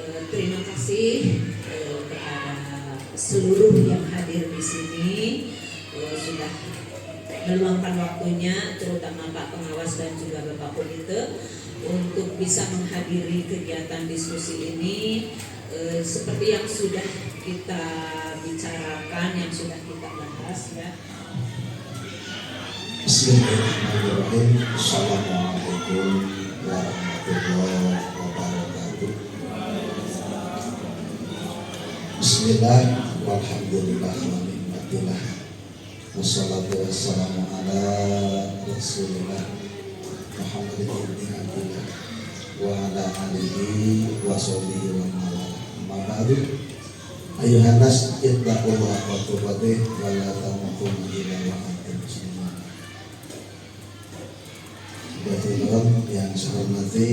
Terima kasih kepada seluruh yang hadir di sini sudah meluangkan waktunya, terutama Pak Pengawas dan juga Bapak Komite untuk bisa menghadiri kegiatan diskusi ini. Seperti yang sudah kita bicarakan, yang sudah kita bahas ya. Bismillahirrahmanirrahim. Assalamualaikum warahmatullahi wabarakatuh. Bismillah, walhamdulillah, wa ni'matillah, wassalatu wassalamu ala rasulillah Muhammadin ibn Abdillah wa ala alihi wa sahbihi wa mawala. Amma ba'du. Ayuhan nas ittaqullaha wa tuqatih wa la tamutunna illa wa antum muslimun. Bapak yang saya hormati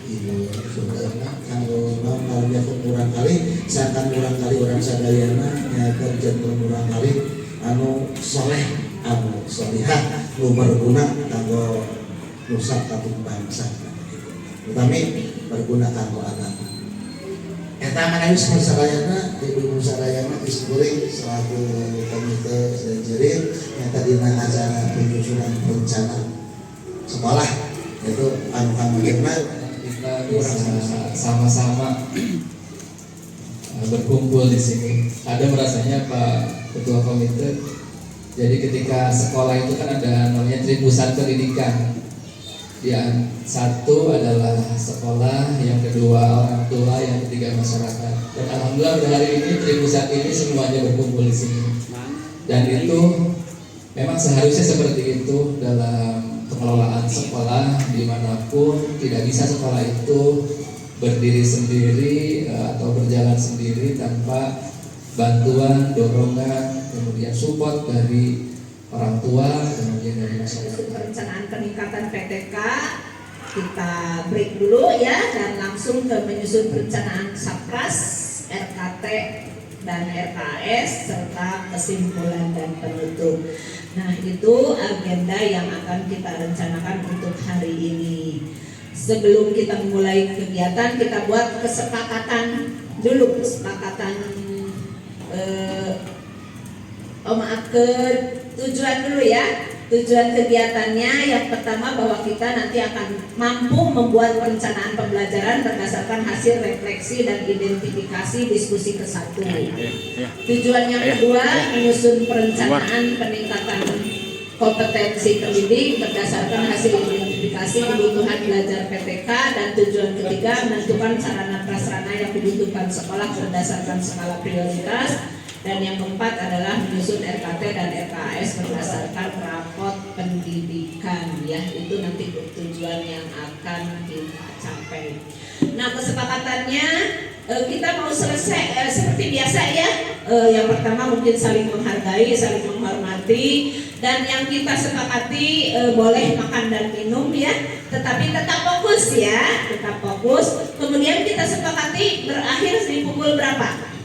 Ibu Saudara, kalau normalnya kurang kali, saya akan kurang kali orang sadayana nyakan jantung kurang kali anu soleh, anu solihah, nu berguna kanggo nusa katung bangsa. Utami berguna kanggo anak. Eta manawis sadayana Ibu sadayana iskuring selaku komite sejerit yang tadina acara penyusunan rencana sekolah itu anu kita bisa sama-sama berkumpul di sini. Ada merasanya Pak Ketua Komite. Jadi ketika sekolah itu kan ada namanya tribusan pendidikan. Yang satu adalah sekolah, yang kedua orang tua, yang ketiga masyarakat. Dan alhamdulillah pada hari ini tribusan ini semuanya berkumpul di sini. Dan itu memang seharusnya seperti itu dalam pengelolaan sekolah dimanapun. Tidak bisa sekolah itu berdiri sendiri atau berjalan sendiri tanpa bantuan, dorongan, kemudian support dari orang tua, kemudian dari masyarakat. Perencanaan peningkatan PTK kita break dulu ya, dan langsung ke menyusun perencanaan Sapras, RKT dan RKS serta kesimpulan dan penutup. Nah, itu agenda yang akan kita rencanakan untuk hari ini. Sebelum kita memulai kegiatan, kita buat kesepakatan dulu, tujuan dulu ya. Tujuan kegiatannya yang pertama bahwa kita nanti akan mampu membuat perencanaan pembelajaran berdasarkan hasil refleksi dan identifikasi diskusi ke-1. Tujuan yang kedua, menyusun perencanaan peningkatan kompetensi pendidik berdasarkan hasil identifikasi kebutuhan belajar PTK. Dan tujuan ketiga, menentukan sarana prasarana yang dibutuhkan sekolah berdasarkan skala prioritas. Dan yang keempat adalah menyusun RKT dan RKS berdasarkan rapot pendidikan ya. Itu nanti tujuan yang akan kita capai. Nah, kesepakatannya kita mau selesai seperti biasa ya. Yang pertama mungkin saling menghargai, saling menghormati, dan yang kita sepakati boleh makan dan minum ya, tetapi tetap fokus ya, tetap fokus. Kemudian kita sepakati berakhir di pukul berapa?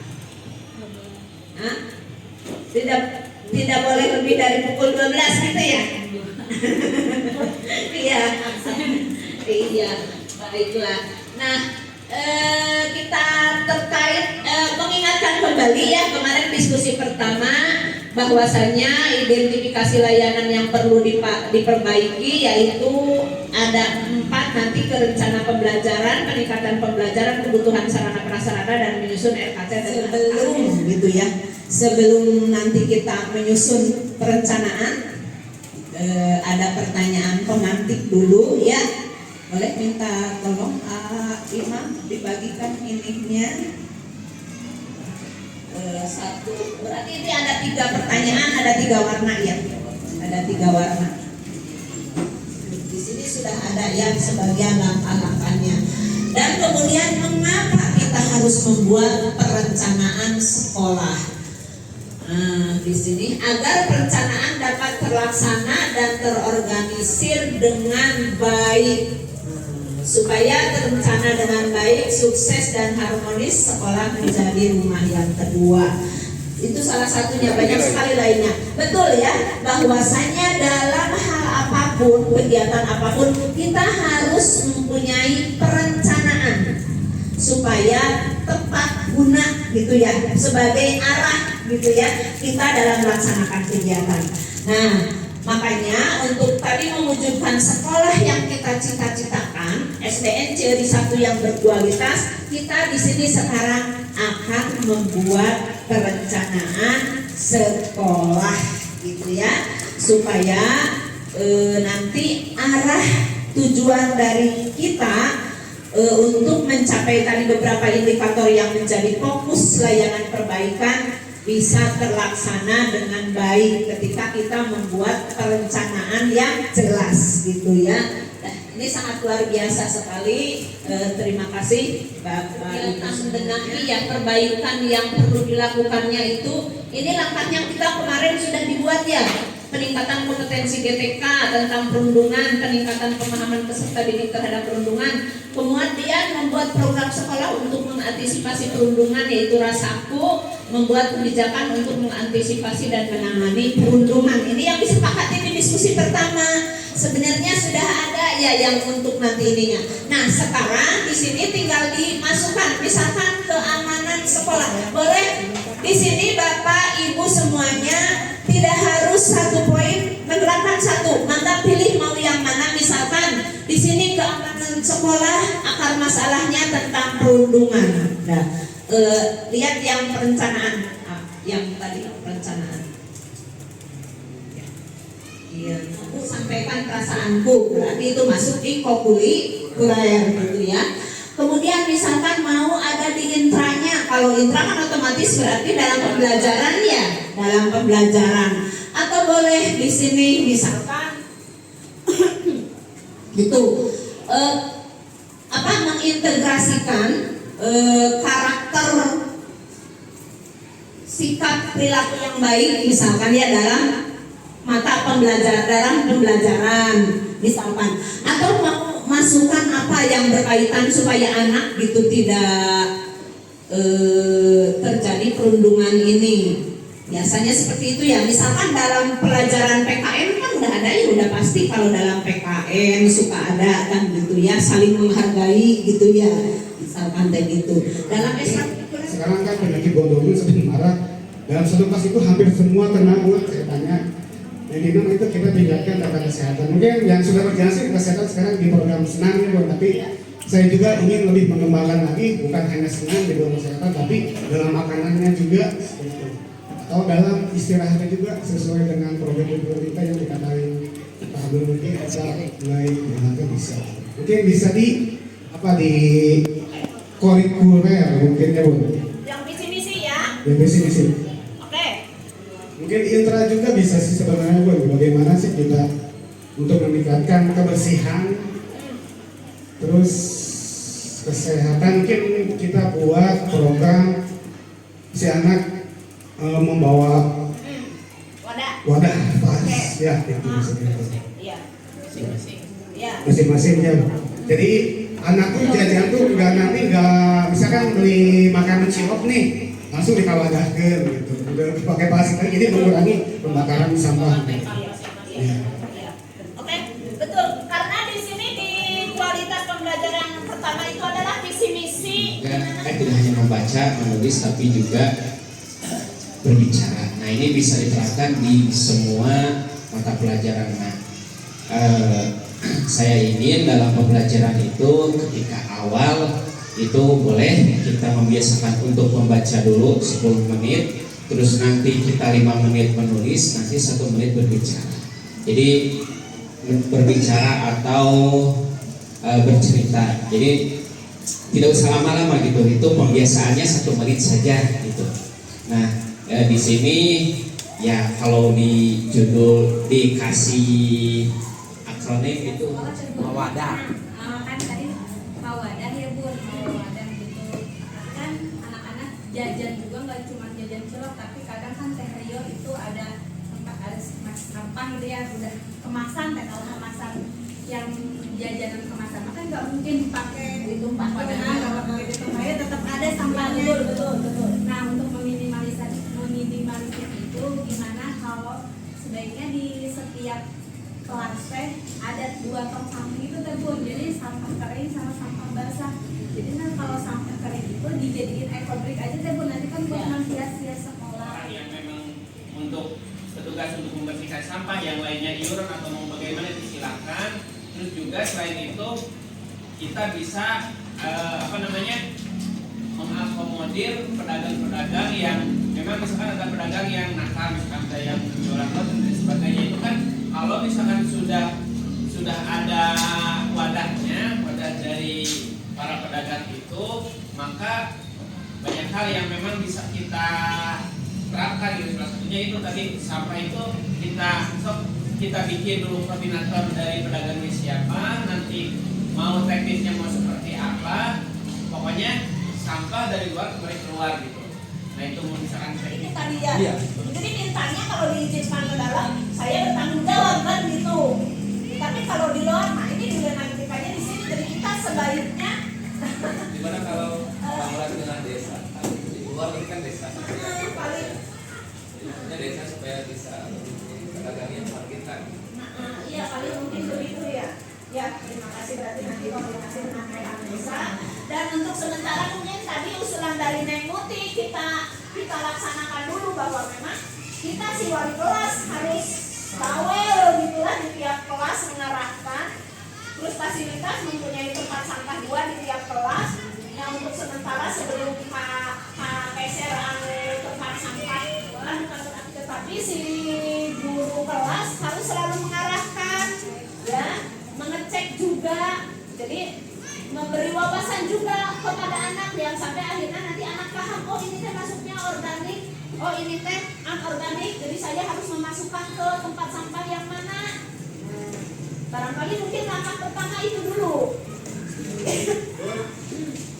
Tidak boleh lebih dari pukul 12 gitu ya. Iya, baiklah. Nah, kita terkait mengingatkan kembali ya, kemarin diskusi pertama bahwasanya identifikasi layanan yang perlu diperbaiki, yaitu ada 4 nanti ke rencana pembelajaran, peningkatan pembelajaran, kebutuhan sarana prasarana, dan menyusun RKT. Sebelum gitu ya, sebelum nanti kita menyusun perencanaan, ada pertanyaan pemantik dulu ya. Boleh minta tolong Imam dibagikan ininya. Satu, berarti ini ada 3 pertanyaan, ada 3 warna ya, ada 3 warna. Di sini sudah ada yang sebagian langkah-langkahnya. Dan kemudian mengapa kita harus membuat perencanaan sekolah? Di sini agar perencanaan dapat terlaksana dan terorganisir dengan baik. Supaya terencana dengan baik, sukses dan harmonis, sekolah menjadi rumah yang kedua. Itu salah satunya, banyak sekali lainnya. Betul ya, bahwasanya dalam hal apapun, kegiatan apapun, kita harus mempunyai perencanaan. supaya tepat guna gitu ya, sebagai arah gitu ya kita dalam melaksanakan kegiatan. Nah, makanya untuk tadi mewujudkan sekolah yang kita cita-citakan, SDN Ciri 1 yang berkualitas, kita di sini sekarang akan membuat perencanaan sekolah gitu ya, supaya nanti arah tujuan dari kita untuk mencapai tadi beberapa indikator yang menjadi fokus layanan perbaikan bisa terlaksana dengan baik ketika kita membuat perencanaan yang jelas gitu ya. Nah, ini sangat luar biasa sekali. Terima kasih Bapak Ibu mendengahi ya perbaikan yang perlu dilakukannya itu. Ini langkahnya kita kemarin sudah dibuat ya. Peningkatan kompetensi GTK tentang perundungan, peningkatan pemahaman peserta didik terhadap perundungan, kemudian membuat program sekolah untuk mengantisipasi perundungan yaitu Rasaku, membuat kebijakan untuk mengantisipasi dan menangani perundungan. Ini yang disepakati di diskusi pertama. Sebenarnya sudah ada ya yang untuk nanti ininya. Nah, sekarang di sini tinggal dimasukkan misalkan keamanan sekolah. Boleh di sini Bapak Ibu semuanya tidak harus satu poin menerapkan satu, maka pilih mau yang mana. Misalkan di sini keamanan sekolah akar masalahnya tentang perundungan. Nah, lihat yang perencanaan, yang tadi perencanaan. Iya, aku sampaikan perasaanku, berarti itu masuk di kokurikuler gitu ya. Kemudian misalkan mau ada di intranya, kalau intra kan otomatis berarti dalam pembelajaran ya, dalam pembelajaran. Atau boleh di sini misalkan gitu, mengintegrasikan karakter sikap perilaku yang baik misalkan ya dalam mata pembelajaran, dalam pembelajaran misalkan, atau mau masukkan apa yang berkaitan supaya anak gitu tidak terjadi perundungan ini. Biasanya seperti itu ya. Misalkan dalam pelajaran PKN kan udah ada ya, udah pasti kalau dalam PKN suka ada kan gitu ya, saling menghargai gitu ya. Misalkan kayak gitu. Dalam sekarang kan penyakit gondomin sedang marah. Dalam satu kelas itu hampir semua kena muat, saya tanya. Yang dimana itu kita tingkatkan data kesehatan. Mungkin yang sudah berjalan sih kesehatan sekarang di program senam ya, tapi saya juga ingin lebih mengembangkan lagi, bukan hanya senam di program kesehatan, tapi dalam makanannya juga, atau dalam istirahatnya juga sesuai dengan program kita yang dikatakan Pak Abdul, mungkin bisa mulai berangkat bisa. Mungkin bisa di kurikuler mungkin ya Bu. Yang visi misi ya. Yang visi misi. Mungkin intra juga bisa sih sebenarnya Bu, bagaimana sih kita untuk meningkatkan kebersihan, terus kesehatan. Mungkin kita buat program si anak membawa wadah pas ya, itu masing-masing ya. Jadi anak tuh jajan tuh nggak misalkan beli makanan cilok nih langsung dikawadahkan gitu, udah pakai plastik lagi, jadi mengurangi pembakaran sampah. Ya. Oke, betul. Karena di sini di kualitas pembelajaran pertama itu adalah visi misi. Tidak hanya membaca, menulis, tapi juga berbicara. Nah, ini bisa diterapkan di semua mata pelajaran. Nah, saya ingin dalam pembelajaran itu ketika awal itu boleh kita membiasakan untuk membaca dulu 10 menit, terus nanti kita 5 menit menulis, nanti 1 menit berbicara. Jadi berbicara atau bercerita. Jadi tidak usah lama-lama gitu. Itu pembiasaannya 1 menit saja gitu. Nah, di sini ya kalau di judul dikasih akronim itu Mawadah. Kan tadi mawadah ya Bu, mawadah gitu. Kan anak-anak jajan juga nggak cuma jajan cilok, tapi kadang kan Teh Rio itu ada sampah gitu ya, udah kemasan, kalau kemasan yang jajanan kemasan kan nggak mungkin dipakai ditumpah padahal kalau pakai ditumpah ya tetap ada sampahnya. Betul. Nah, untuk meminimalisir itu gimana kalau sebaiknya di setiap kelas ada 2 tong sampah itu teh Bu, jadi sampah kering sama sampah basah. Jadi kan kalau sampah dijadiin ekobrik aja deh Bu, nanti kan buat Ya. menghias-hias sekolah. Orang yang memang untuk petugas untuk membersihkan sampah, yang lainnya iuran atau mau bagaimana disilakan. Terus juga selain itu kita bisa mengakomodir pedagang-pedagang yang memang misalkan ada pedagang yang nakal, misalkan ada yang jualan roti dan sebagainya, itu kan kalau misalkan sudah ada wadahnya, wadah dari para pedagang itu, maka banyak hal yang memang bisa kita terapkan gitu. Salah satunya itu tadi sampah itu kita bikin dulu koordinator dari pedagangnya siapa, nanti mau teknisnya mau seperti apa, pokoknya sampah dari luar kembali keluar gitu. Nah itu misalkan Ini tadi ya. Iya. Jadi mintanya kalau diizinkan ke dalam, saya bertanggung jawab kan gitu. Tapi kalau di luar, nah ini dinamikanya di sini. Jadi kita sebaiknya Gimana kalau pengelola dengan desa? Di luar ini kan desa. paling Ini desa supaya bisa pedagangnya kita. iya paling mungkin begitu ya. Ya, terima kasih, berarti nanti koordinasi dengan Kaya Desa. Dan untuk sementara mungkin tadi usulan dari Neng Muti kita laksanakan dulu bahwa memang kita si wali kelas harus bawel gitulah di tiap kelas mengarahkan. Terus fasilitas mempunyai tempat sampah 2 di tiap kelas. Yang untuk sementara sebelum peser tempat sampah tetapi si guru kelas harus selalu mengarahkan, ya, mengecek juga. Jadi memberi wawasan juga kepada anak yang sampai akhirnya nanti anak paham, oh ini teh masuknya organik, oh ini teh anorganik, jadi saya harus memasukkan ke tempat sampah yang mana. Barangkali mungkin langkah pertama itu dulu.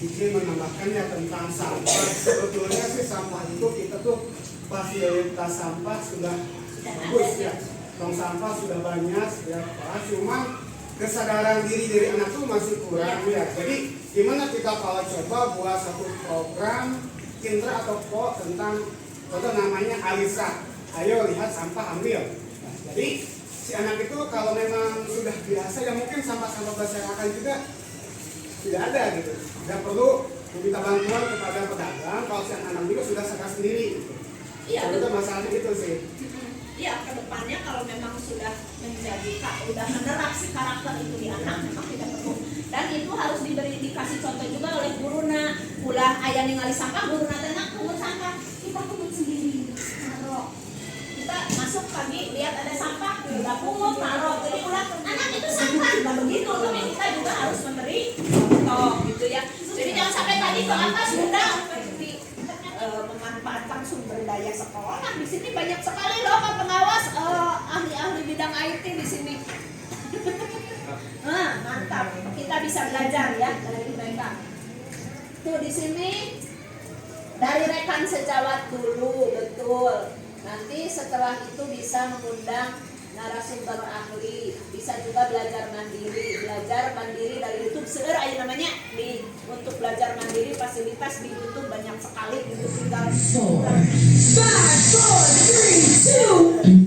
Izin menambahkan ya tentang sampah. Sebetulnya sih sampah itu kita tuh fasilitas sampah sudah bagus ya. Tong sampah sudah banyak ya, cuma kesadaran diri dari anak tuh masih kurang ya. Jadi gimana kita kalau coba buat satu program Indra atau Po tentang contoh namanya Alisa. Ayo lihat sampah ambil. Nah, jadi si anak itu kalau memang sudah biasa ya mungkin sampah-sampah berserakan juga tidak ada gitu. Tidak perlu meminta bantuan kepada pedagang kalau si anak juga sudah sadar sendiri. Gitu. Iya, Itu masalahnya itu sih. Ya, kedepannya kalau memang sudah menjadi udah menerap si karakter itu di anak, memang tidak perlu. Dan itu harus dikasih contoh juga oleh guruna. Ulah ayah ningali sampah, guruna tenang pungut sampah, kita pungut sendiri, taruh. Kita masuk pagi lihat ada sampah, kita pungut taruh. Jadi ulah anak itu sampah, tidak begitu. Tapi kita juga harus memberi contoh, gitu ya. Jadi jangan sampai tadi ke atas bunda memanfaatkan sumber daya sekolah. Di sini banyak sekali loh Pak pengawas, ahli-ahli bidang IT di sini. Mantap. Kita bisa belajar ya dari mereka. Tuh di sini dari rekan sejawat dulu, betul. Nanti setelah itu bisa mengundang narasumber ahli, bisa juga belajar mandiri dari YouTube. Seueur aya namanya untuk belajar mandiri, fasilitas di YouTube banyak sekali gitu. Tinggal 5, 4, 3, 2